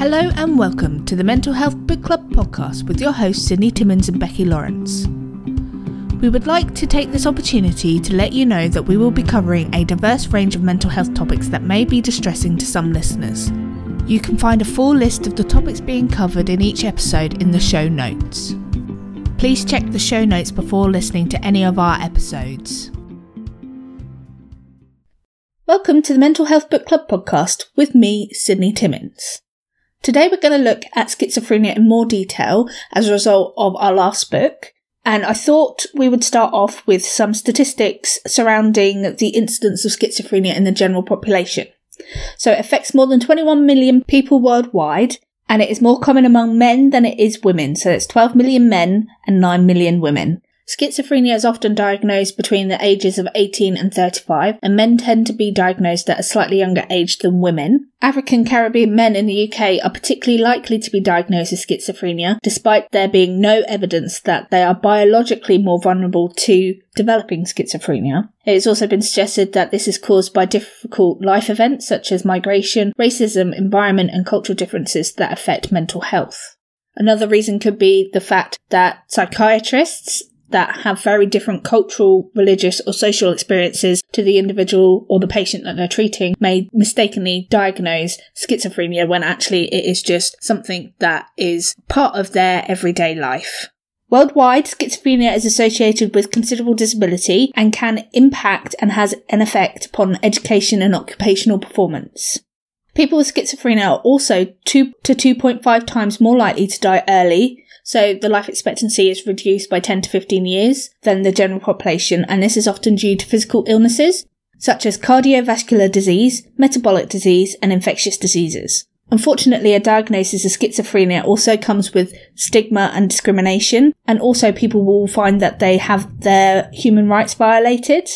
Hello and welcome to the Mental Health Book Club podcast with your hosts Sydney Timmins and Becky Lawrence. We would like to take this opportunity to let you know that we will be covering a diverse range of mental health topics that may be distressing to some listeners. You can find a full list of the topics being covered in each episode in the show notes. Please check the show notes before listening to any of our episodes. Welcome to the Mental Health Book Club podcast with me, Sydney Timmins. Today we're going to look at schizophrenia in more detail as a result of our last book, and I thought we would start off with some statistics surrounding the incidence of schizophrenia in the general population. So it affects more than 21 million people worldwide, and it is more common among men than it is women, so it's 12 million men and 9 million women. Schizophrenia is often diagnosed between the ages of 18 and 35, and men tend to be diagnosed at a slightly younger age than women. African Caribbean men in the UK are particularly likely to be diagnosed with schizophrenia, despite there being no evidence that they are biologically more vulnerable to developing schizophrenia. It has also been suggested that this is caused by difficult life events such as migration, racism, environment and cultural differences that affect mental health. Another reason could be the fact that psychiatrists that have very different cultural, religious or social experiences to the individual or the patient that they're treating may mistakenly diagnose schizophrenia when actually it is just something that is part of their everyday life. Worldwide, schizophrenia is associated with considerable disability and can impact and has an effect upon education and occupational performance. People with schizophrenia are also 2 to 2.5 times more likely to die early, so the life expectancy is reduced by 10 to 15 years than the general population, and this is often due to physical illnesses such as cardiovascular disease, metabolic disease and infectious diseases. Unfortunately, a diagnosis of schizophrenia also comes with stigma and discrimination, and also people will find that they have their human rights violated,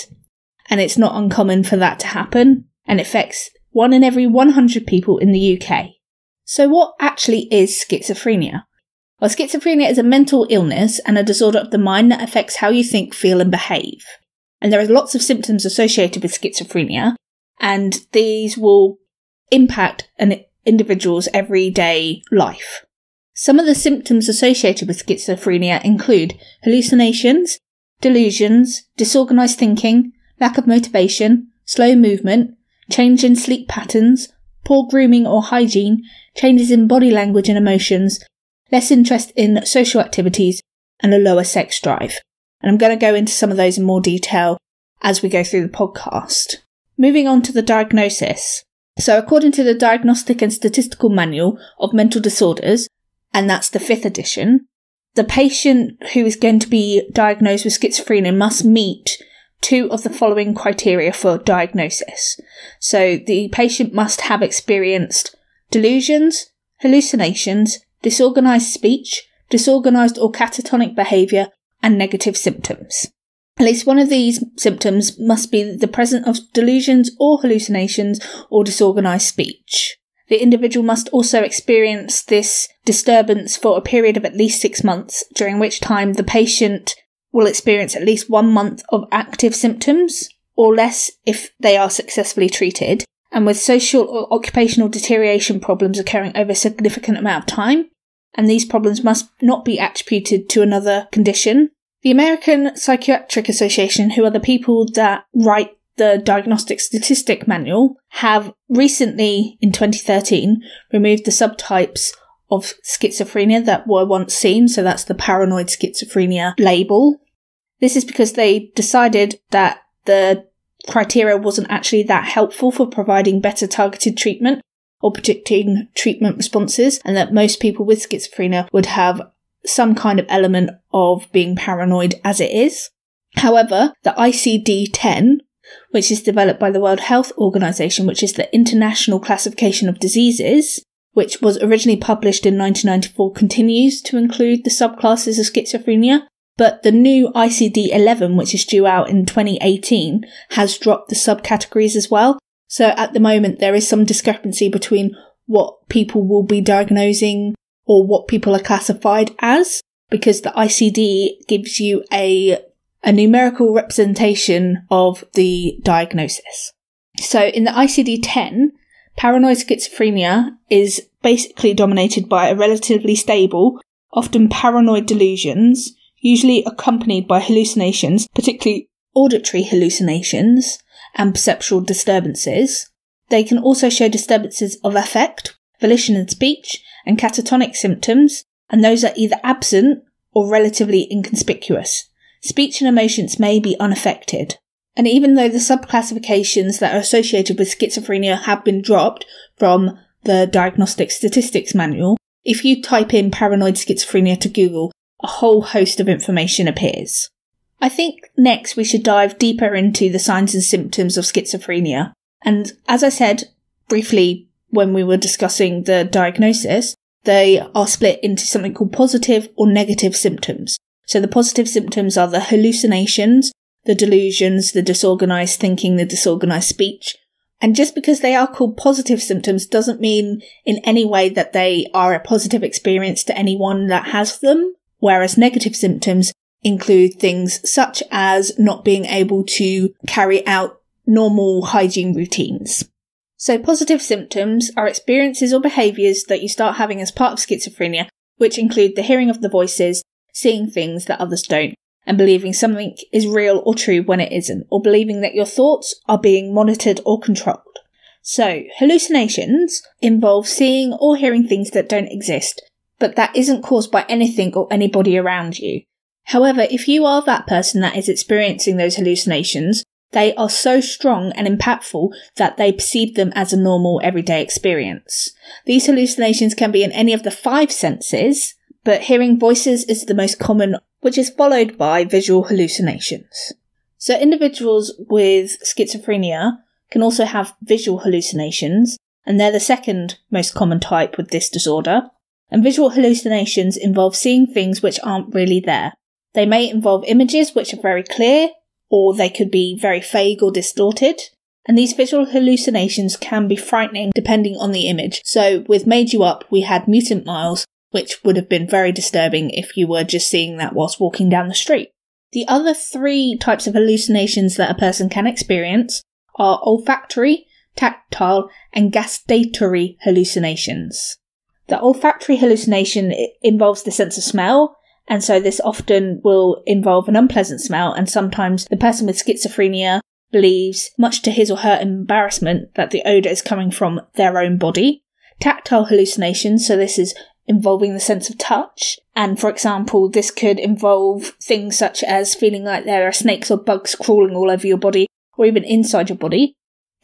and it's not uncommon for that to happen, and it affects 1 in every 100 people in the UK. So what actually is schizophrenia? Well, schizophrenia is a mental illness and a disorder of the mind that affects how you think, feel and behave. And there are lots of symptoms associated with schizophrenia, and these will impact an individual's everyday life. Some of the symptoms associated with schizophrenia include hallucinations, delusions, disorganized thinking, lack of motivation, slow movement, change in sleep patterns, poor grooming or hygiene, changes in body language and emotions, less interest in social activities, and a lower sex drive. And I'm going to go into some of those in more detail as we go through the podcast. Moving on to the diagnosis. So according to the Diagnostic and Statistical Manual of Mental Disorders, and that's the 5th edition, the patient who is going to be diagnosed with schizophrenia must meet 2 of the following criteria for diagnosis. So the patient must have experienced delusions, hallucinations, disorganized speech, disorganized or catatonic behaviour, and negative symptoms. At least one of these symptoms must be the presence of delusions or hallucinations or disorganized speech. The individual must also experience this disturbance for a period of at least 6 months, during which time the patient will experience at least 1 month of active symptoms, or less if they are successfully treated, and with social or occupational deterioration problems occurring over a significant amount of time, and these problems must not be attributed to another condition. The American Psychiatric Association, who are the people that write the Diagnostic Statistic Manual, have recently, in 2013, removed the subtypes of schizophrenia that were once seen, so that's the paranoid schizophrenia label. This is because they decided that the criteria wasn't actually that helpful for providing better targeted treatment or predicting treatment responses, and that most people with schizophrenia would have some kind of element of being paranoid as it is. However, the ICD-10, which is developed by the World Health Organization, which is the International Classification of Diseases, which was originally published in 1994, continues to include the subclasses of schizophrenia, but the new ICD-11, which is due out in 2018, has dropped the subcategories as well. So at the moment, there is some discrepancy between what people will be diagnosing or what people are classified as, because the ICD gives you a numerical representation of the diagnosis. So in the ICD-10, paranoid schizophrenia is basically dominated by a relatively stable, often paranoid delusions, usually accompanied by hallucinations, particularly auditory hallucinations and perceptual disturbances. They can also show disturbances of affect, volition and speech, and catatonic symptoms, and those are either absent or relatively inconspicuous. Speech and emotions may be unaffected. And even though the subclassifications that are associated with schizophrenia have been dropped from the Diagnostic Statistics Manual, if you type in paranoid schizophrenia to Google, a whole host of information appears. I think next we should dive deeper into the signs and symptoms of schizophrenia. And as I said briefly when we were discussing the diagnosis, they are split into something called positive or negative symptoms. So the positive symptoms are the hallucinations, the delusions, the disorganized thinking, the disorganized speech. And just because they are called positive symptoms doesn't mean in any way that they are a positive experience to anyone that has them, whereas negative symptoms include things such as not being able to carry out normal hygiene routines. So positive symptoms are experiences or behaviours that you start having as part of schizophrenia, which include the hearing of the voices, seeing things that others don't, and believing something is real or true when it isn't, or believing that your thoughts are being monitored or controlled. So, hallucinations involve seeing or hearing things that don't exist, but that isn't caused by anything or anybody around you. However, if you are that person that is experiencing those hallucinations, they are so strong and impactful that they perceive them as a normal everyday experience. These hallucinations can be in any of the 5 senses, but hearing voices is the most common, which is followed by visual hallucinations. So individuals with schizophrenia can also have visual hallucinations, and they're the second most common type with this disorder. And visual hallucinations involve seeing things which aren't really there. They may involve images which are very clear, or they could be very vague or distorted. And these visual hallucinations can be frightening depending on the image. So with Made You Up, we had Mutant Miles, which would have been very disturbing if you were just seeing that whilst walking down the street. The other 3 types of hallucinations that a person can experience are olfactory, tactile, and gustatory hallucinations. The olfactory hallucination involves the sense of smell, and so this often will involve an unpleasant smell, and sometimes the person with schizophrenia believes, much to his or her embarrassment, that the odour is coming from their own body. Tactile hallucinations, so this is involving the sense of touch, and for example, this could involve things such as feeling like there are snakes or bugs crawling all over your body, or even inside your body.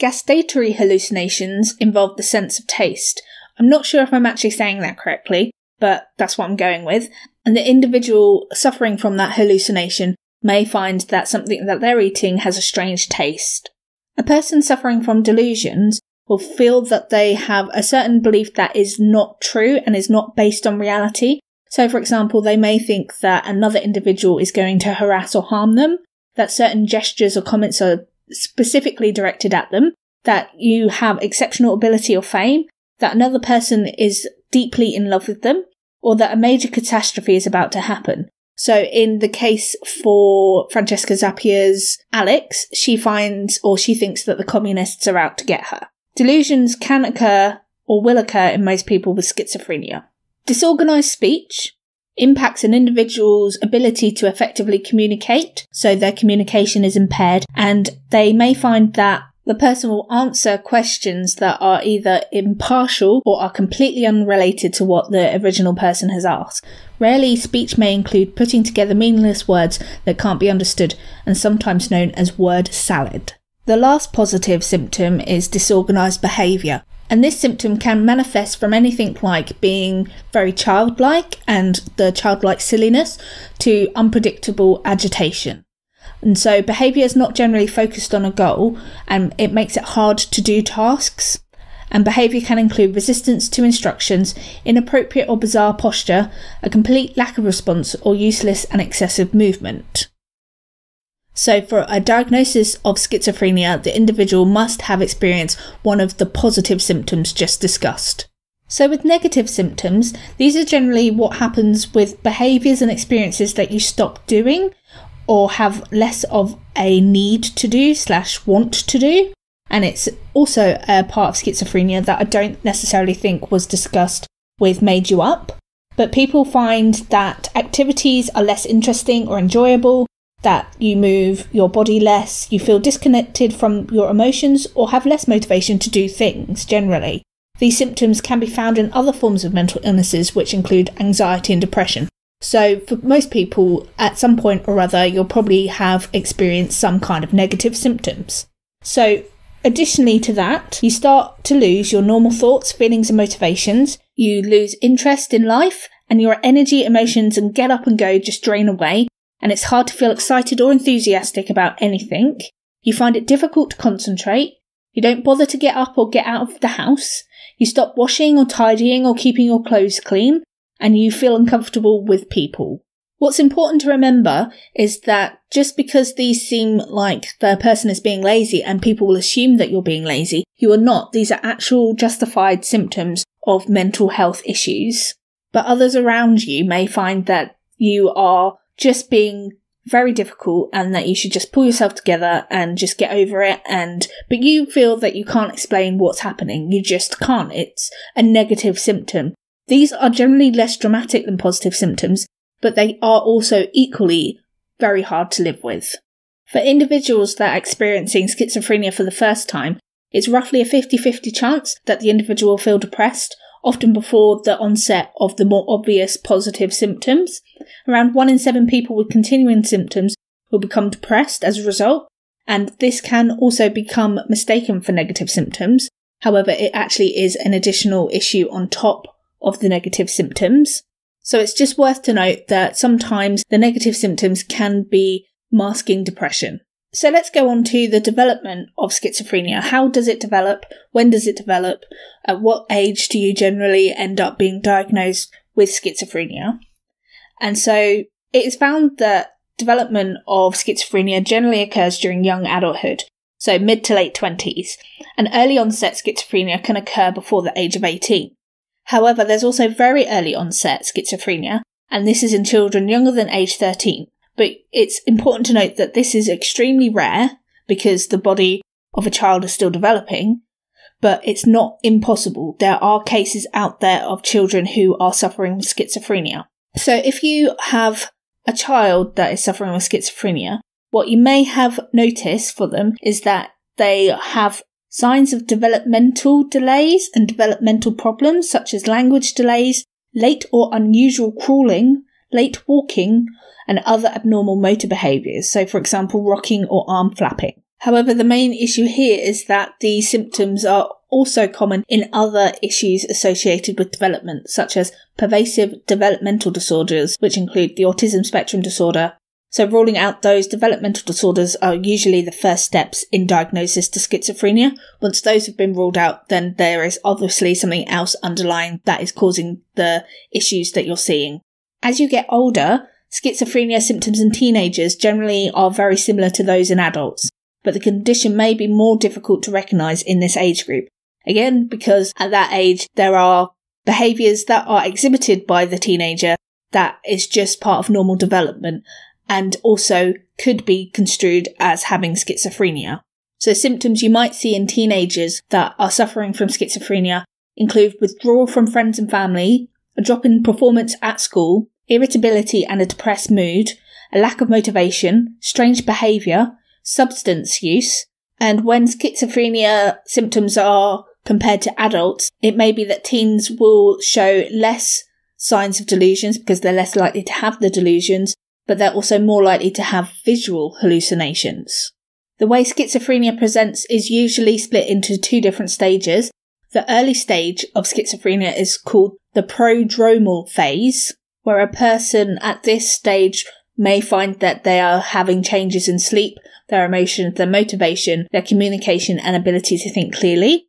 Gustatory hallucinations involve the sense of taste. I'm not sure if I'm actually saying that correctly, but that's what I'm going with. And the individual suffering from that hallucination may find that something that they're eating has a strange taste. A person suffering from delusions will feel that they have a certain belief that is not true and is not based on reality. So, for example, they may think that another individual is going to harass or harm them, that certain gestures or comments are specifically directed at them, that you have exceptional ability or fame, that another person is deeply in love with them, or that a major catastrophe is about to happen. So in the case for Francesca Zappia's Alex, she finds or she thinks that the communists are out to get her. Delusions can occur or will occur in most people with schizophrenia. Disorganized speech impacts an individual's ability to effectively communicate, so their communication is impaired, and they may find that the person will answer questions that are either impartial or are completely unrelated to what the original person has asked. Rarely, speech may include putting together meaningless words that can't be understood, and sometimes known as word salad. The last positive symptom is disorganized behaviour, and this symptom can manifest from anything like being very childlike and the childlike silliness to unpredictable agitation. And so behaviour is not generally focused on a goal, and it makes it hard to do tasks. And behaviour can include resistance to instructions, inappropriate or bizarre posture, a complete lack of response, or useless and excessive movement. So for a diagnosis of schizophrenia, the individual must have experienced one of the positive symptoms just discussed. So with negative symptoms, these are generally what happens with behaviours and experiences that you stop doing, or have less of a need to do / want to do. And it's also a part of schizophrenia that I don't necessarily think was discussed with Made You Up. But people find that activities are less interesting or enjoyable, that you move your body less, you feel disconnected from your emotions, or have less motivation to do things generally. These symptoms can be found in other forms of mental illnesses, which include anxiety and depression. So for most people, at some point or other, you'll probably have experienced some kind of negative symptoms. So additionally to that, you start to lose your normal thoughts, feelings and motivations. You lose interest in life, and your energy, emotions and get up and go just drain away, and it's hard to feel excited or enthusiastic about anything. You find it difficult to concentrate. You don't bother to get up or get out of the house. You stop washing or tidying or keeping your clothes clean, and you feel uncomfortable with people. What's important to remember is that just because these seem like the person is being lazy and people will assume that you're being lazy, you are not. These are actual justified symptoms of mental health issues. But others around you may find that you are just being very difficult and that you should just pull yourself together and just get over it, but you feel that you can't explain what's happening. You just can't. It's a negative symptom. These are generally less dramatic than positive symptoms, but they are also equally very hard to live with. For individuals that are experiencing schizophrenia for the first time, it's roughly a 50-50 chance that the individual will feel depressed, often before the onset of the more obvious positive symptoms. Around 1 in 7 people with continuing symptoms will become depressed as a result, and this can also become mistaken for negative symptoms. However, it actually is an additional issue on top of the negative symptoms. So it's just worth to note that sometimes the negative symptoms can be masking depression. So let's go on to the development of schizophrenia. How does it develop? When does it develop? At what age do you generally end up being diagnosed with schizophrenia? And so it is found that development of schizophrenia generally occurs during young adulthood, so mid to late 20s, and early onset schizophrenia can occur before the age of 18. However, there's also very early onset schizophrenia, and this is in children younger than age 13. But it's important to note that this is extremely rare because the body of a child is still developing, but it's not impossible. There are cases out there of children who are suffering with schizophrenia. So if you have a child that is suffering with schizophrenia, what you may have noticed for them is that they have signs of developmental delays and developmental problems such as language delays, late or unusual crawling, late walking, and other abnormal motor behaviours, so for example rocking or arm flapping. However, the main issue here is that these symptoms are also common in other issues associated with development, such as pervasive developmental disorders, which include the autism spectrum disorder. So ruling out those developmental disorders are usually the first steps in diagnosis to schizophrenia. Once those have been ruled out, then there is obviously something else underlying that is causing the issues that you're seeing. As you get older, schizophrenia symptoms in teenagers generally are very similar to those in adults, but the condition may be more difficult to recognise in this age group. Again, because at that age there are behaviours that are exhibited by the teenager that is just part of normal development and also could be construed as having schizophrenia. So symptoms you might see in teenagers that are suffering from schizophrenia include withdrawal from friends and family, a drop in performance at school, irritability and a depressed mood, a lack of motivation, strange behaviour, substance use, and when schizophrenia symptoms are compared to adults, it may be that teens will show less signs of delusions because they're less likely to have the delusions, but they're also more likely to have visual hallucinations. The way schizophrenia presents is usually split into 2 different stages. The early stage of schizophrenia is called the prodromal phase, where a person at this stage may find that they are having changes in sleep, their emotions, their motivation, their communication and ability to think clearly.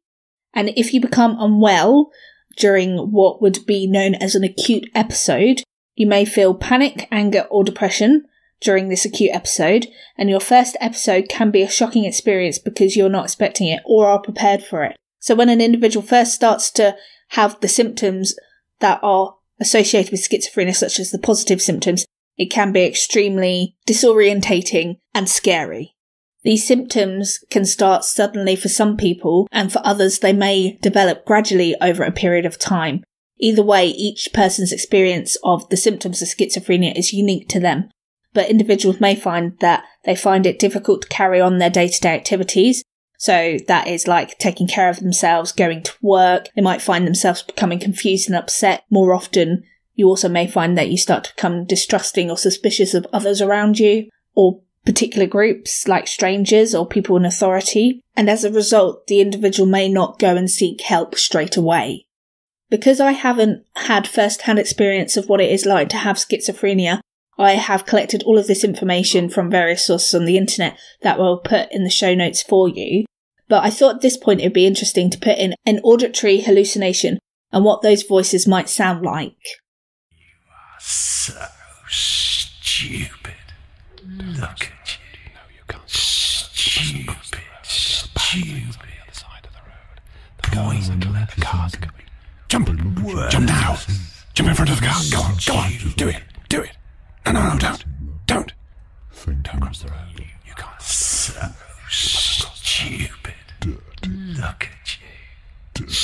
And if you become unwell during what would be known as an acute episode, you may feel panic, anger or depression during this acute episode, and your first episode can be a shocking experience because you're not expecting it or are prepared for it. So when an individual first starts to have the symptoms that are associated with schizophrenia, such as the positive symptoms, it can be extremely disorientating and scary. These symptoms can start suddenly for some people, and for others they may develop gradually over a period of time. Either way, each person's experience of the symptoms of schizophrenia is unique to them, but individuals may find that they find it difficult to carry on their day-to-day activities. So that is like taking care of themselves, going to work. They might find themselves becoming confused and upset more often. You also may find that you start to become distrusting or suspicious of others around you, or particular groups like strangers or people in authority. And as a result, the individual may not go and seek help straight away. Because I haven't had first-hand experience of what it is like to have schizophrenia, I have collected all of this information from various sources on the internet that we'll put in the show notes for you. But I thought at this point it would be interesting to put in an auditory hallucination and what those voices might sound like. You are so stupid. Look at you. No, you can't. Stupid. Poison. The car's coming. Jump now. Jump in front of the car. Go on. Do it. No, don't. Don't cross the road. You can't. So stupid. Look at you.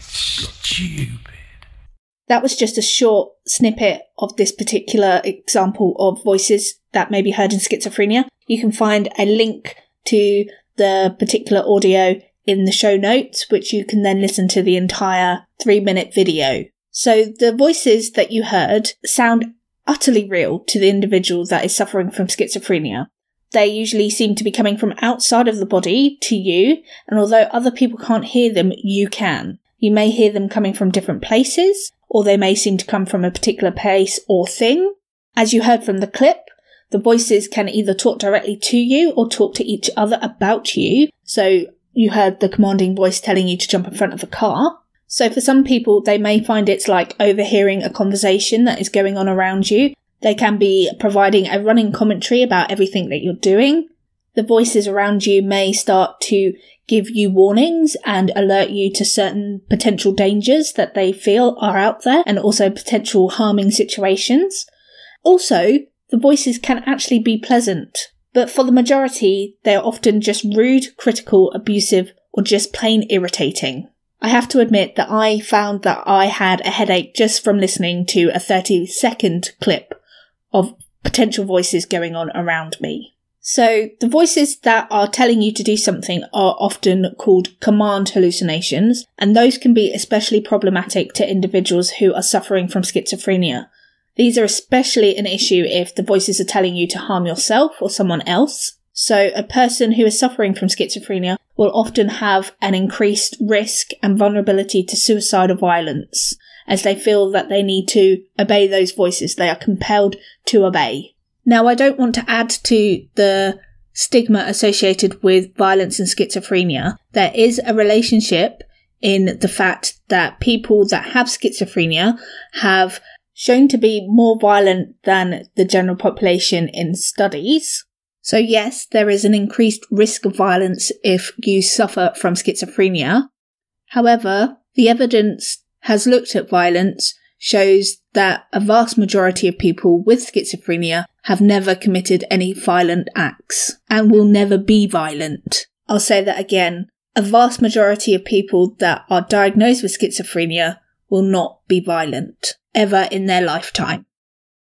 Stupid. That was just a short snippet of this particular example of voices that may be heard in schizophrenia. You can find a link to the particular audio in the show notes, which you can then listen to the entire 3-minute video. So the voices that you heard sound utterly real to the individual that is suffering from schizophrenia. They usually seem to be coming from outside of the body to you, and although other people can't hear them, you can. You may hear them coming from different places, or they may seem to come from a particular place or thing. As you heard from the clip, the voices can either talk directly to you or talk to each other about you. So you heard the commanding voice telling you to jump in front of a car. So for some people, they may find it's like overhearing a conversation that is going on around you. They can be providing a running commentary about everything that you're doing. The voices around you may start to give you warnings and alert you to certain potential dangers that they feel are out there, and also potential harming situations. Also, the voices can actually be pleasant, but for the majority, they are often just rude, critical, abusive, or just plain irritating. I have to admit that I found that I had a headache just from listening to a 30-second clip of potential voices going on around me. So the voices that are telling you to do something are often called command hallucinations, and those can be especially problematic to individuals who are suffering from schizophrenia. These are especially an issue if the voices are telling you to harm yourself or someone else. So a person who is suffering from schizophrenia will often have an increased risk and vulnerability to suicidal violence, as they feel that they need to obey those voices. They are compelled to obey. Now, I don't want to add to the stigma associated with violence and schizophrenia. There is a relationship in the fact that people that have schizophrenia have shown to be more violent than the general population in studies. So yes, there is an increased risk of violence if you suffer from schizophrenia. However, the evidence has looked at violence shows that a vast majority of people with schizophrenia have never committed any violent acts and will never be violent. I'll say that again. A vast majority of people that are diagnosed with schizophrenia will not be violent ever in their lifetime.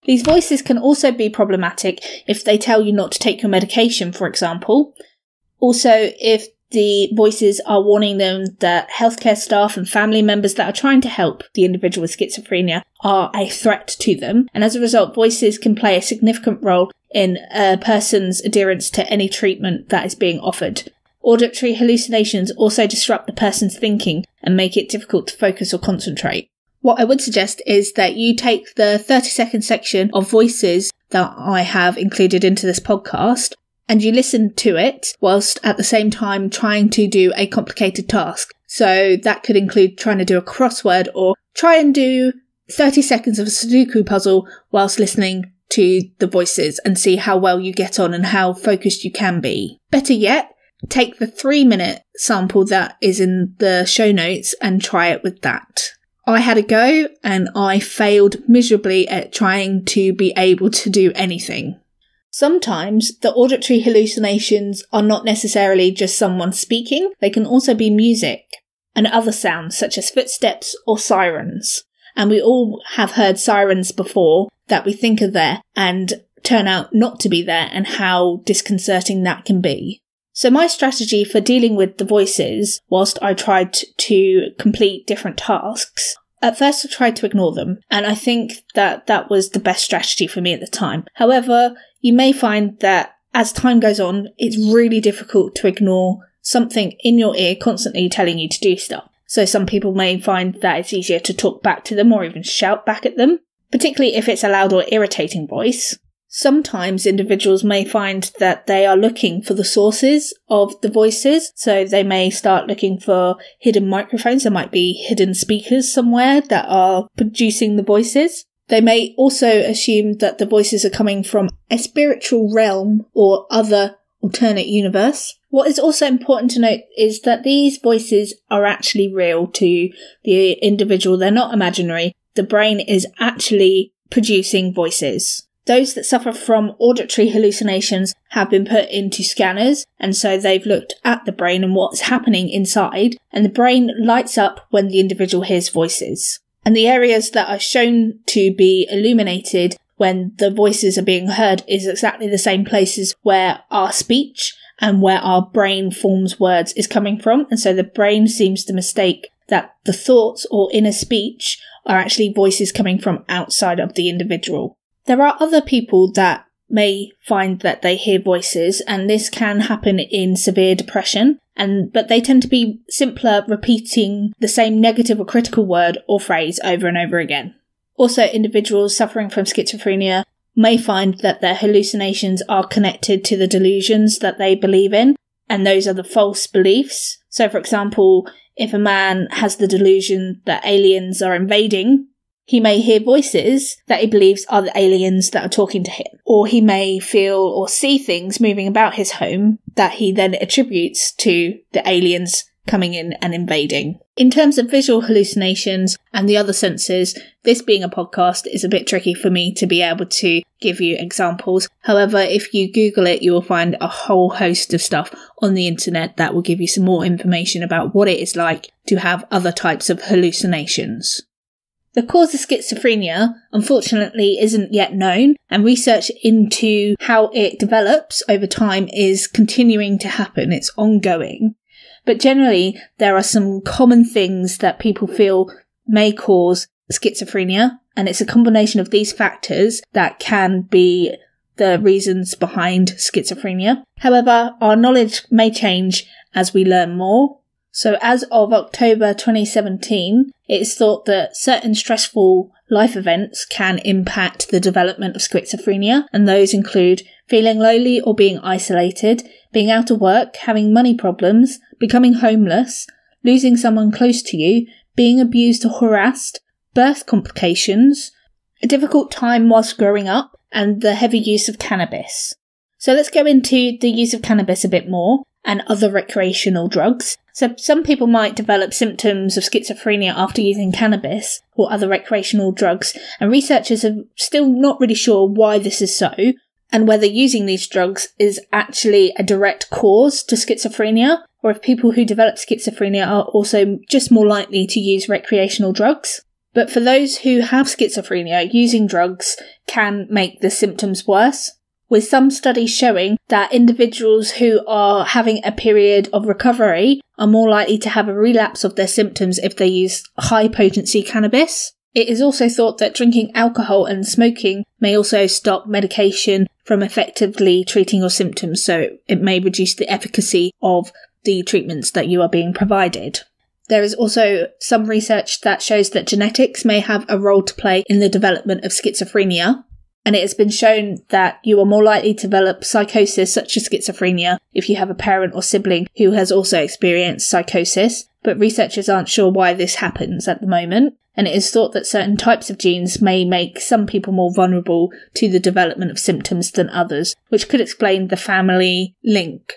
These voices can also be problematic if they tell you not to take your medication, for example. Also, if the voices are warning them that healthcare staff and family members that are trying to help the individual with schizophrenia are a threat to them. And as a result, voices can play a significant role in a person's adherence to any treatment that is being offered. Auditory hallucinations also disrupt the person's thinking and make it difficult to focus or concentrate. What I would suggest is that you take the 30-second section of voices that I have included into this podcast and you listen to it whilst at the same time trying to do a complicated task. So that could include trying to do a crossword or try and do 30 seconds of a Sudoku puzzle whilst listening to the voices and see how well you get on and how focused you can be. Better yet, take the 3-minute sample that is in the show notes and try it with that. I had a go and I failed miserably at trying to be able to do anything. Sometimes the auditory hallucinations are not necessarily just someone speaking, they can also be music and other sounds such as footsteps or sirens. And we all have heard sirens before that we think are there and turn out not to be there, and how disconcerting that can be. So my strategy for dealing with the voices, whilst I tried to complete different tasks, at first I tried to ignore them, and I think that that was the best strategy for me at the time. However, you may find that as time goes on, it's really difficult to ignore something in your ear constantly telling you to do stuff. So some people may find that it's easier to talk back to them or even shout back at them, particularly if it's a loud or irritating voice. Sometimes individuals may find that they are looking for the sources of the voices, so they may start looking for hidden microphones. There might be hidden speakers somewhere that are producing the voices. They may also assume that the voices are coming from a spiritual realm or other alternate universe. What is also important to note is that these voices are actually real to the individual. They're not imaginary. The brain is actually producing voices. Those that suffer from auditory hallucinations have been put into scanners, and so they've looked at the brain and what's happening inside, and the brain lights up when the individual hears voices. And the areas that are shown to be illuminated when the voices are being heard is exactly the same places where our speech and where our brain forms words is coming from, and so the brain seems to mistake that the thoughts or inner speech are actually voices coming from outside of the individual. There are other people that may find that they hear voices, and this can happen in severe depression, but they tend to be simpler, repeating the same negative or critical word or phrase over and over again. Also, individuals suffering from schizophrenia may find that their hallucinations are connected to the delusions that they believe in, and those are the false beliefs. So, for example, if a man has the delusion that aliens are invading, he may hear voices that he believes are the aliens that are talking to him. Or he may feel or see things moving about his home that he then attributes to the aliens coming in and invading. In terms of visual hallucinations and the other senses, this being a podcast is a bit tricky for me to be able to give you examples. However, if you Google it, you will find a whole host of stuff on the internet that will give you some more information about what it is like to have other types of hallucinations. The cause of schizophrenia, unfortunately, isn't yet known, and research into how it develops over time is continuing to happen. It's ongoing. But generally, there are some common things that people feel may cause schizophrenia, and it's a combination of these factors that can be the reasons behind schizophrenia. However, our knowledge may change as we learn more. So as of October 2017, it is thought that certain stressful life events can impact the development of schizophrenia, and those include feeling lonely or being isolated, being out of work, having money problems, becoming homeless, losing someone close to you, being abused or harassed, birth complications, a difficult time whilst growing up, and the heavy use of cannabis. So let's go into the use of cannabis a bit more and other recreational drugs. So some people might develop symptoms of schizophrenia after using cannabis or other recreational drugs, and researchers are still not really sure why this is so, and whether using these drugs is actually a direct cause to schizophrenia, or if people who develop schizophrenia are also just more likely to use recreational drugs. But for those who have schizophrenia, using drugs can make the symptoms worse, with some studies showing that individuals who are having a period of recovery are more likely to have a relapse of their symptoms if they use high-potency cannabis. It is also thought that drinking alcohol and smoking may also stop medication from effectively treating your symptoms, so it may reduce the efficacy of the treatments that you are being provided. There is also some research that shows that genetics may have a role to play in the development of schizophrenia, and it has been shown that you are more likely to develop psychosis such as schizophrenia if you have a parent or sibling who has also experienced psychosis, but researchers aren't sure why this happens at the moment, and it is thought that certain types of genes may make some people more vulnerable to the development of symptoms than others, which could explain the family link.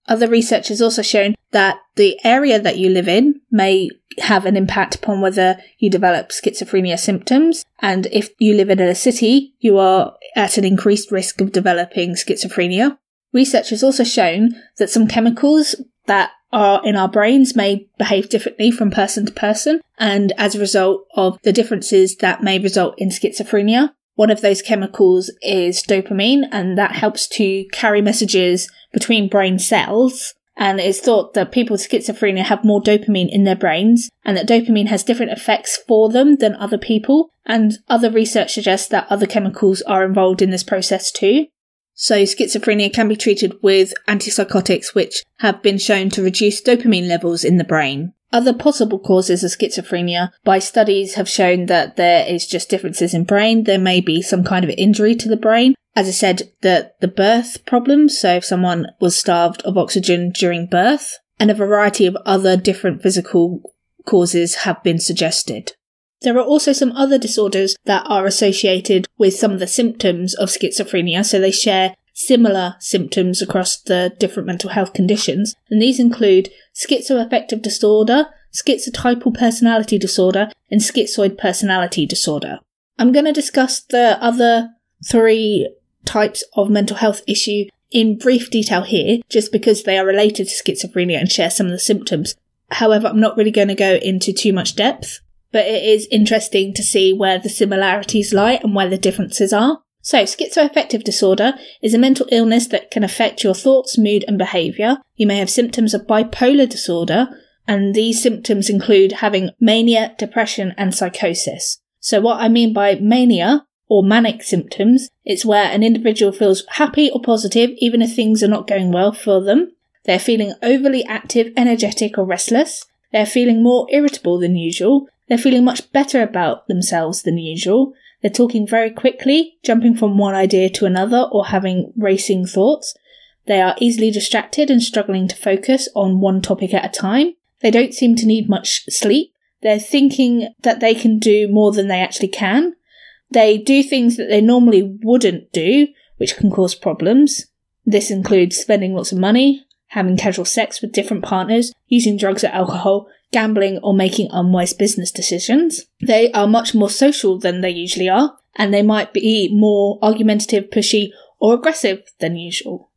Other research has also shown that the area that you live in may have an impact upon whether you develop schizophrenia symptoms. And if you live in a city, you are at an increased risk of developing schizophrenia. Research has also shown that some chemicals that are in our brains may behave differently from person to person, and as a result of the differences that may result in schizophrenia. One of those chemicals is dopamine, and that helps to carry messages between brain cells. And it's thought that people with schizophrenia have more dopamine in their brains, and that dopamine has different effects for them than other people. And other research suggests that other chemicals are involved in this process too. So schizophrenia can be treated with antipsychotics, which have been shown to reduce dopamine levels in the brain. Other possible causes of schizophrenia by studies have shown that there is just differences in brain. There may be some kind of injury to the brain. As I said, the birth problems, so if someone was starved of oxygen during birth, and a variety of other different physical causes have been suggested. There are also some other disorders that are associated with some of the symptoms of schizophrenia, so they share similar symptoms across the different mental health conditions, and these include schizoaffective disorder, schizotypal personality disorder, and schizoid personality disorder. I'm going to discuss the other 3 types of mental health issue in brief detail here, just because they are related to schizophrenia and share some of the symptoms. However, I'm not really going to go into too much depth, but it is interesting to see where the similarities lie and where the differences are. So, schizoaffective disorder is a mental illness that can affect your thoughts, mood and behaviour. You may have symptoms of bipolar disorder, and these symptoms include having mania, depression and psychosis. So what I mean by mania, or manic symptoms, it's where an individual feels happy or positive even if things are not going well for them. They're feeling overly active, energetic or restless. They're feeling more irritable than usual. They're feeling much better about themselves than usual. They're talking very quickly, jumping from one idea to another or having racing thoughts. They are easily distracted and struggling to focus on one topic at a time. They don't seem to need much sleep. They're thinking that they can do more than they actually can. They do things that they normally wouldn't do, which can cause problems. This includes spending lots of money, having casual sex with different partners, using drugs or alcohol, gambling or making unwise business decisions. They are much more social than they usually are, and they might be more argumentative, pushy or aggressive than usual.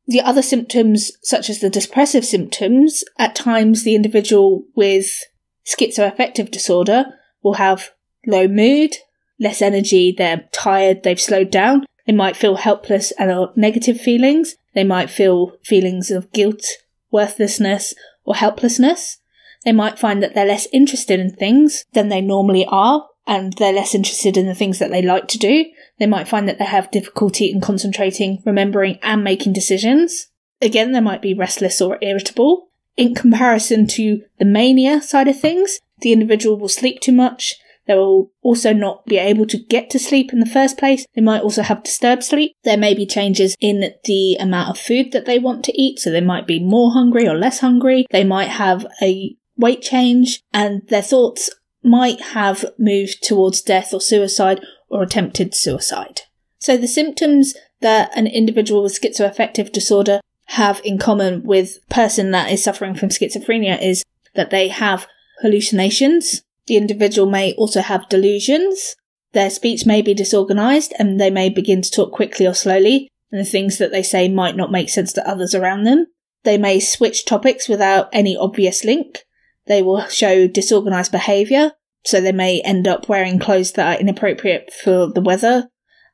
The other symptoms, such as the depressive symptoms, at times the individual with schizoaffective disorder will have low mood, less energy, they're tired, they've slowed down. They might feel helpless and negative feelings. They might feel feelings of guilt, worthlessness or helplessness. They might find that they're less interested in things than they normally are, and they're less interested in the things that they like to do. They might find that they have difficulty in concentrating, remembering, and making decisions. Again, they might be restless or irritable. In comparison to the mania side of things, the individual will sleep too much. They will also not be able to get to sleep in the first place. They might also have disturbed sleep. There may be changes in the amount of food that they want to eat, so they might be more hungry or less hungry. They might have a weight change, and their thoughts might have moved towards death or suicide or attempted suicide. So the symptoms that an individual with schizoaffective disorder have in common with a person that is suffering from schizophrenia is that they have hallucinations. The individual may also have delusions. Their speech may be disorganised and they may begin to talk quickly or slowly, and the things that they say might not make sense to others around them. They may switch topics without any obvious link. They will show disorganised behaviour, so they may end up wearing clothes that are inappropriate for the weather,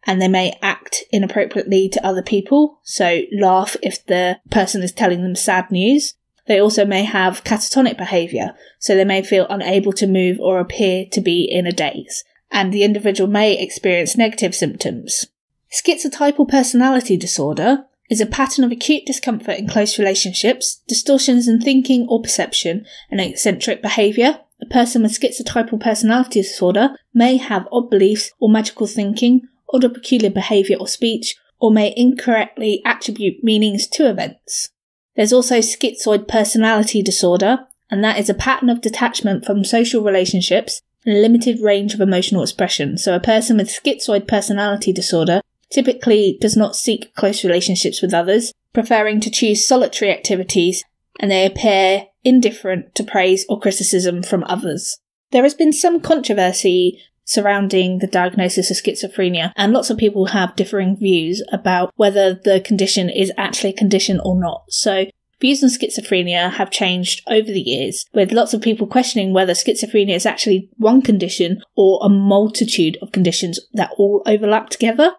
and they may act inappropriately to other people, so laugh if the person is telling them sad news. They also may have catatonic behaviour, so they may feel unable to move or appear to be in a daze, and the individual may experience negative symptoms. Schizotypal personality disorder is a pattern of acute discomfort in close relationships, distortions in thinking or perception, and eccentric behaviour. A person with schizotypal personality disorder may have odd beliefs or magical thinking, odd or peculiar behaviour or speech, or may incorrectly attribute meanings to events. There's also schizoid personality disorder, and that is a pattern of detachment from social relationships and a limited range of emotional expression. So a person with schizoid personality disorder typically does not seek close relationships with others, preferring to choose solitary activities, and they appear indifferent to praise or criticism from others. There has been some controversy surrounding the diagnosis of schizophrenia, and lots of people have differing views about whether the condition is actually a condition or not. So views on schizophrenia have changed over the years, with lots of people questioning whether schizophrenia is actually one condition or a multitude of conditions that all overlap together.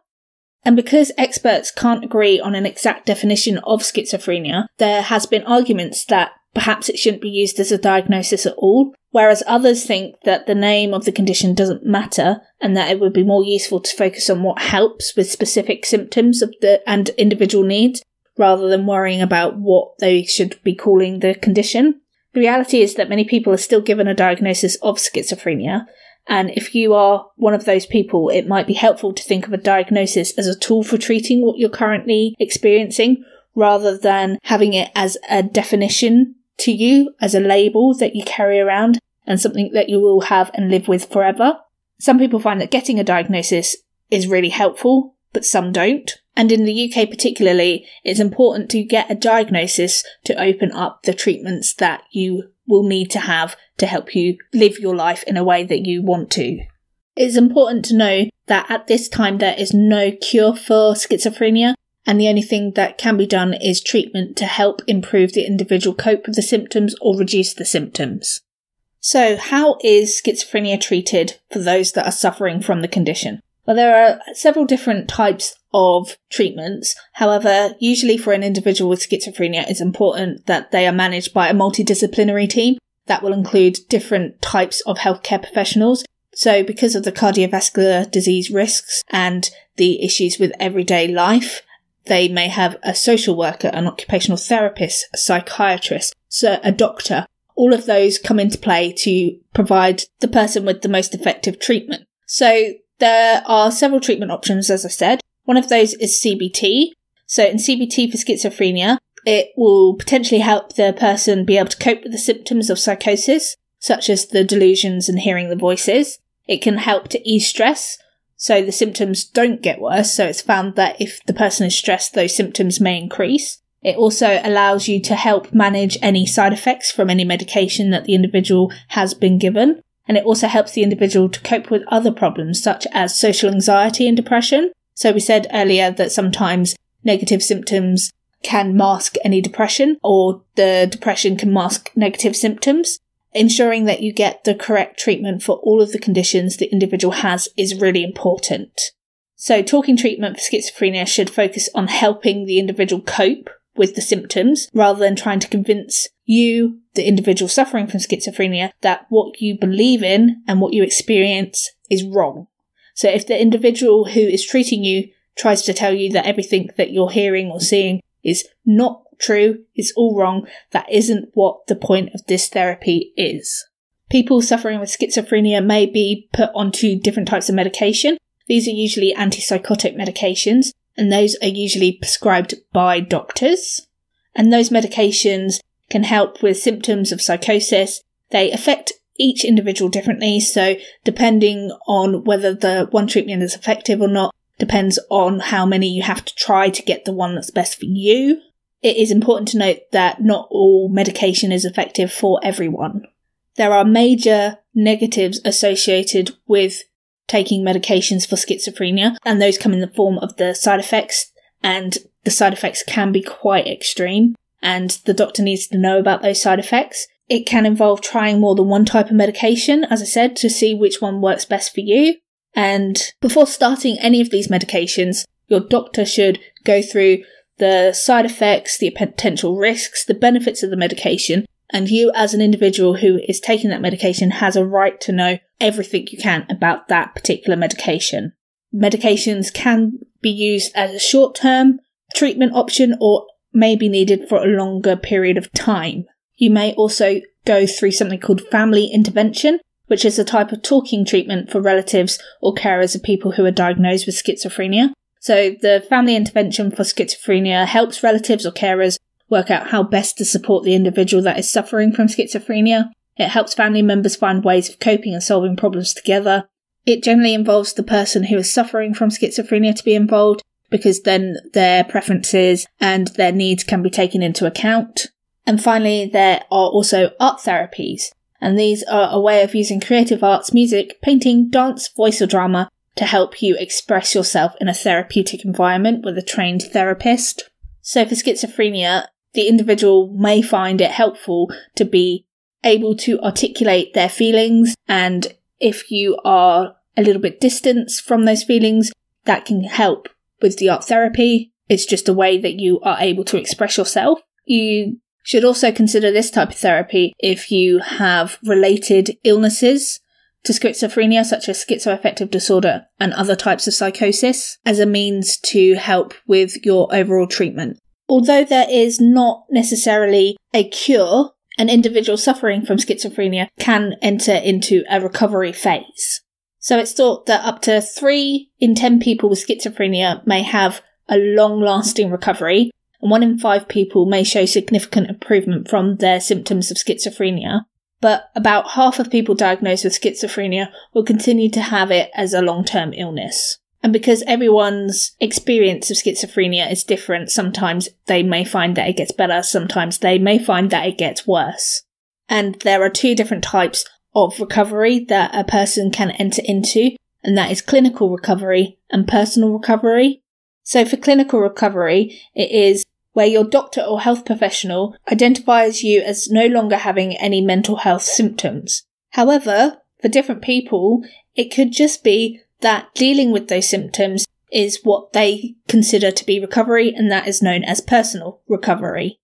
And because experts can't agree on an exact definition of schizophrenia, there has been arguments that perhaps it shouldn't be used as a diagnosis at all, whereas others think that the name of the condition doesn't matter and that it would be more useful to focus on what helps with specific symptoms and individual needs, rather than worrying about what they should be calling the condition. The reality is that many people are still given a diagnosis of schizophrenia, and if you are one of those people, it might be helpful to think of a diagnosis as a tool for treating what you're currently experiencing, rather than having it as a definition to you, as a label that you carry around and something that you will have and live with forever. Some people find that getting a diagnosis is really helpful, but some don't. And in the UK particularly, it's important to get a diagnosis to open up the treatments that you will need to have to help you live your life in a way that you want to. It's important to know that at this time there is no cure for schizophrenia, and the only thing that can be done is treatment to help improve the individual cope with the symptoms or reduce the symptoms. So how is schizophrenia treated for those that are suffering from the condition? Well, there are several different types of treatments. However, usually for an individual with schizophrenia, it's important that they are managed by a multidisciplinary team that will include different types of healthcare professionals. So because of the cardiovascular disease risks and the issues with everyday life, they may have a social worker, an occupational therapist, a psychiatrist, so a doctor. All of those come into play to provide the person with the most effective treatment. So there are several treatment options, as I said. One of those is CBT. So in CBT for schizophrenia, it will potentially help the person be able to cope with the symptoms of psychosis, such as the delusions and hearing the voices. It can help to ease stress, so the symptoms don't get worse. So it's found that if the person is stressed, those symptoms may increase. It also allows you to help manage any side effects from any medication that the individual has been given. And it also helps the individual to cope with other problems, such as social anxiety and depression. So we said earlier that sometimes negative symptoms can mask any depression, or the depression can mask negative symptoms. Ensuring that you get the correct treatment for all of the conditions the individual has is really important. So talking treatment for schizophrenia should focus on helping the individual cope with the symptoms, rather than trying to convince you, the individual suffering from schizophrenia, that what you believe in and what you experience is wrong. So if the individual who is treating you tries to tell you that everything that you're hearing or seeing is not true, it's all wrong, that isn't what the point of this therapy is. People suffering with schizophrenia may be put onto different types of medication. These are usually antipsychotic medications, and those are usually prescribed by doctors. And those medications can help with symptoms of psychosis. They affect each individual differently, so depending on whether the one treatment is effective or not depends on how many you have to try to get the one that's best for you. It is important to note that not all medication is effective for everyone. There are major negatives associated with taking medications for schizophrenia, and those come in the form of the side effects, and the side effects can be quite extreme, and the doctor needs to know about those side effects. It can involve trying more than one type of medication, as I said, to see which one works best for you. And before starting any of these medications, your doctor should go through the side effects, the potential risks, the benefits of the medication, and you as an individual who is taking that medication has a right to know everything you can about that particular medication. Medications can be used as a short-term treatment option or may be needed for a longer period of time. You may also go through something called family intervention, which is a type of talking treatment for relatives or carers of people who are diagnosed with schizophrenia. So the family intervention for schizophrenia helps relatives or carers work out how best to support the individual that is suffering from schizophrenia. It helps family members find ways of coping and solving problems together. It generally involves the person who is suffering from schizophrenia to be involved, because then their preferences and their needs can be taken into account. And finally, there are also art therapies, and these are a way of using creative arts, music, painting, dance, voice or drama to help you express yourself in a therapeutic environment with a trained therapist. So for schizophrenia, the individual may find it helpful to be able to articulate their feelings, and if you are a little bit distant from those feelings, that can help with the art therapy. It's just a way that you are able to express yourself. You should also consider this type of therapy if you have related illnesses to schizophrenia, such as schizoaffective disorder and other types of psychosis, as a means to help with your overall treatment. Although there is not necessarily a cure, an individual suffering from schizophrenia can enter into a recovery phase. So it's thought that up to 3 in 10 people with schizophrenia may have a long-lasting recovery, and 1 in 5 people may show significant improvement from their symptoms of schizophrenia. But about half of people diagnosed with schizophrenia will continue to have it as a long-term illness. And because everyone's experience of schizophrenia is different, sometimes they may find that it gets better, sometimes they may find that it gets worse. And there are 2 different types of recovery that a person can enter into, and that is clinical recovery and personal recovery. So for clinical recovery, it is where your doctor or health professional identifies you as no longer having any mental health symptoms. However, for different people, it could just be that dealing with those symptoms is what they consider to be recovery, and that is known as personal recovery.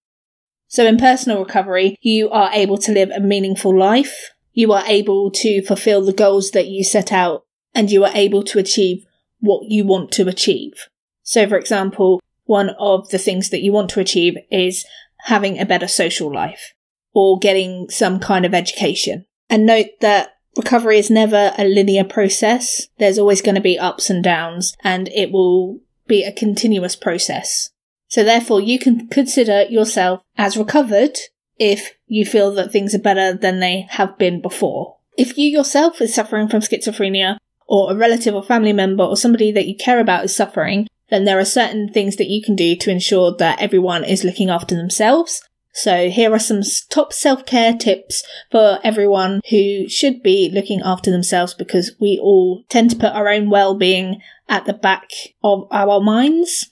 So in personal recovery, you are able to live a meaningful life, you are able to fulfill the goals that you set out, and you are able to achieve what you want to achieve. So for example, one of the things that you want to achieve is having a better social life, or getting some kind of education. And note that recovery is never a linear process. There's always going to be ups and downs, and it will be a continuous process. So therefore, you can consider yourself as recovered if you feel that things are better than they have been before. If you yourself is suffering from schizophrenia, or a relative or family member or somebody that you care about is suffering, then there are certain things that you can do to ensure that everyone is looking after themselves. So here are some top self-care tips for everyone who should be looking after themselves, because we all tend to put our own well-being at the back of our minds.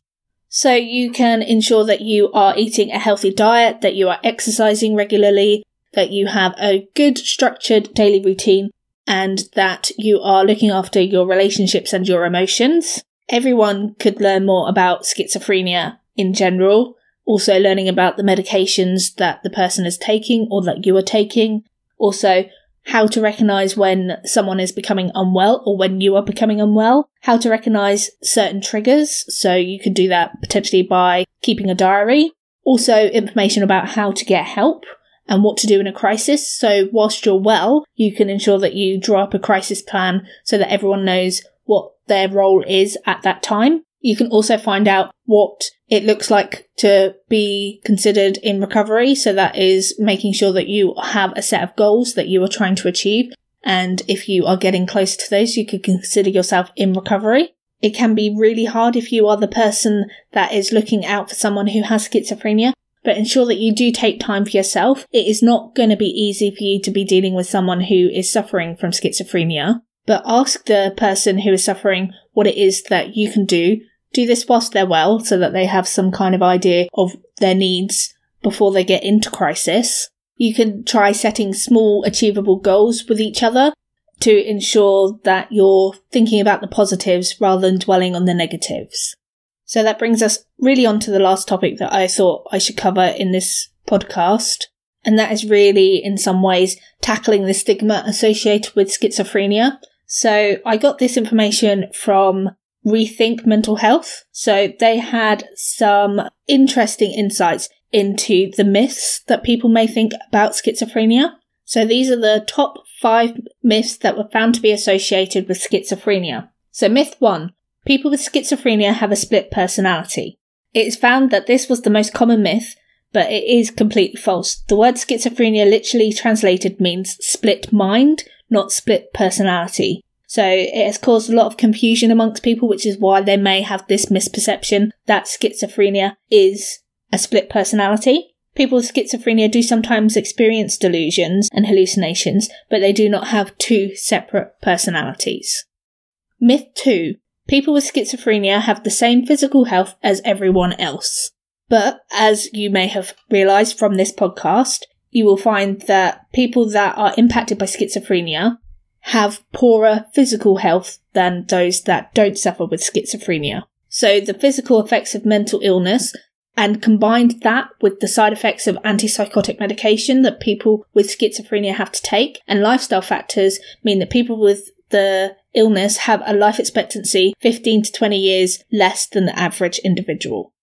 So you can ensure that you are eating a healthy diet, that you are exercising regularly, that you have a good structured daily routine, and that you are looking after your relationships and your emotions. Everyone could learn more about schizophrenia in general, also learning about the medications that the person is taking or that you are taking, also how to recognise when someone is becoming unwell or when you are becoming unwell, how to recognise certain triggers, so you could do that potentially by keeping a diary, also information about how to get help and what to do in a crisis. So whilst you're well, you can ensure that you draw up a crisis plan so that everyone knows what their role is at that time. You can also find out what it looks like to be considered in recovery. So that is making sure that you have a set of goals that you are trying to achieve. And if you are getting closer to those, you could consider yourself in recovery. It can be really hard if you are the person that is looking out for someone who has schizophrenia, but ensure that you do take time for yourself. It is not going to be easy for you to be dealing with someone who is suffering from schizophrenia, but ask the person who is suffering what it is that you can do. Do this whilst they're well, so that they have some kind of idea of their needs before they get into crisis. You can try setting small, achievable goals with each other to ensure that you're thinking about the positives rather than dwelling on the negatives. So that brings us really on to the last topic that I thought I should cover in this podcast, and that is really, in some ways, tackling the stigma associated with schizophrenia. So I got this information from Rethink Mental Health. So they had some interesting insights into the myths that people may think about schizophrenia. So these are the top 5 myths that were found to be associated with schizophrenia. So myth 1, people with schizophrenia have a split personality. It is found that this was the most common myth, but it is completely false. The word schizophrenia literally translated means split mind, not split personality. So it has caused a lot of confusion amongst people, which is why they may have this misperception that schizophrenia is a split personality. People with schizophrenia do sometimes experience delusions and hallucinations, but they do not have two separate personalities. Myth 2. People with schizophrenia have the same physical health as everyone else. But, as you may have realised from this podcast, you will find that people that are impacted by schizophrenia have poorer physical health than those that don't suffer with schizophrenia. So the physical effects of mental illness, and combined that with the side effects of antipsychotic medication that people with schizophrenia have to take, and lifestyle factors mean that people with the illness have a life expectancy 15 to 20 years less than the average individual.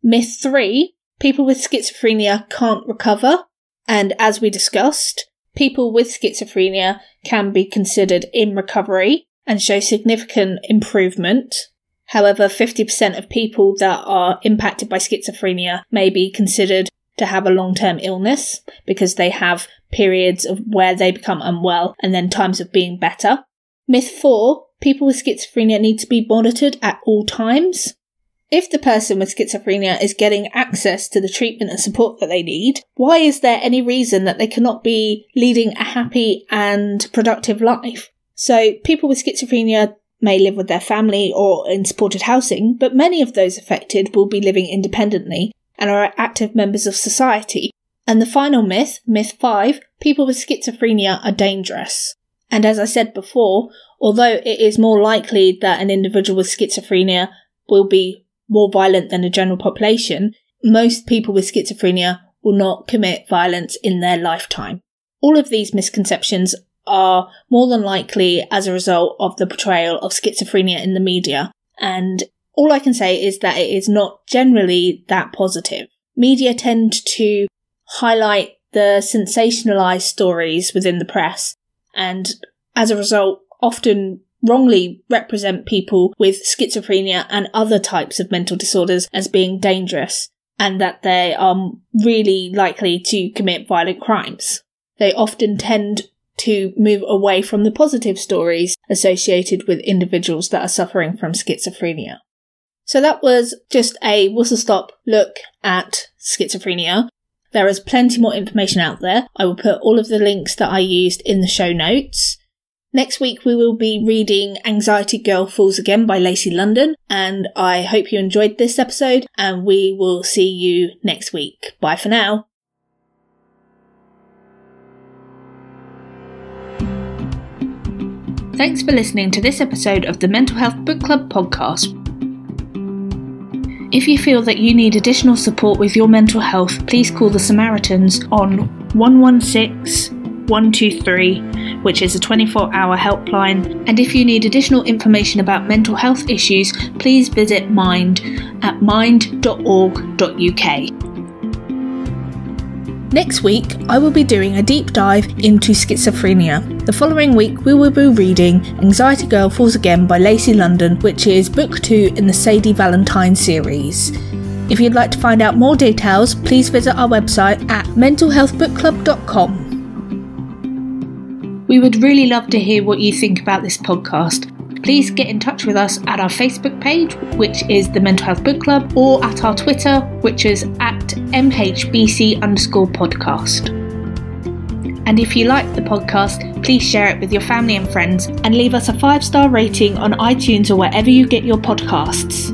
Myth 3. People with schizophrenia can't recover, and as we discussed, people with schizophrenia can be considered in recovery and show significant improvement. However, 50% of people that are impacted by schizophrenia may be considered to have a long-term illness because they have periods of where they become unwell and then times of being better. Myth 4. People with schizophrenia need to be monitored at all times. If the person with schizophrenia is getting access to the treatment and support that they need, why is there any reason that they cannot be leading a happy and productive life? So people with schizophrenia may live with their family or in supported housing, but many of those affected will be living independently and are active members of society. And the final myth, myth 5, people with schizophrenia are dangerous. And as I said before, although it is more likely that an individual with schizophrenia will be more violent than the general population, most people with schizophrenia will not commit violence in their lifetime. All of these misconceptions are more than likely as a result of the portrayal of schizophrenia in the media, and all I can say is that it is not generally that positive. Media tend to highlight the sensationalised stories within the press, and as a result often wrongly represent people with schizophrenia and other types of mental disorders as being dangerous, and that they are really likely to commit violent crimes. They often tend to move away from the positive stories associated with individuals that are suffering from schizophrenia. So that was just a whistle-stop look at schizophrenia. There is plenty more information out there. I will put all of the links that I used in the show notes. Next week we will be reading Anxiety Girl Falls Again by Lacey London, and I hope you enjoyed this episode, and we will see you next week. Bye for now. Thanks for listening to this episode of the Mental Health Book Club podcast. If you feel that you need additional support with your mental health, please call the Samaritans on 116-123, which is a 24-hour helpline. And if you need additional information about mental health issues, please visit Mind at mind.org.uk. Next week, I will be doing a deep dive into schizophrenia. The following week, we will be reading Anxiety Girl Falls Again by Lacey London, which is book 2 in the Sadie Valentine series. If you'd like to find out more details, please visit our website at mentalhealthbookclub.com. We would really love to hear what you think about this podcast. Please get in touch with us at our Facebook page, which is the Mental Health Book Club, or at our Twitter, which is at MHBC_podcast. And if you like the podcast, please share it with your family and friends, and leave us a 5-star rating on iTunes or wherever you get your podcasts.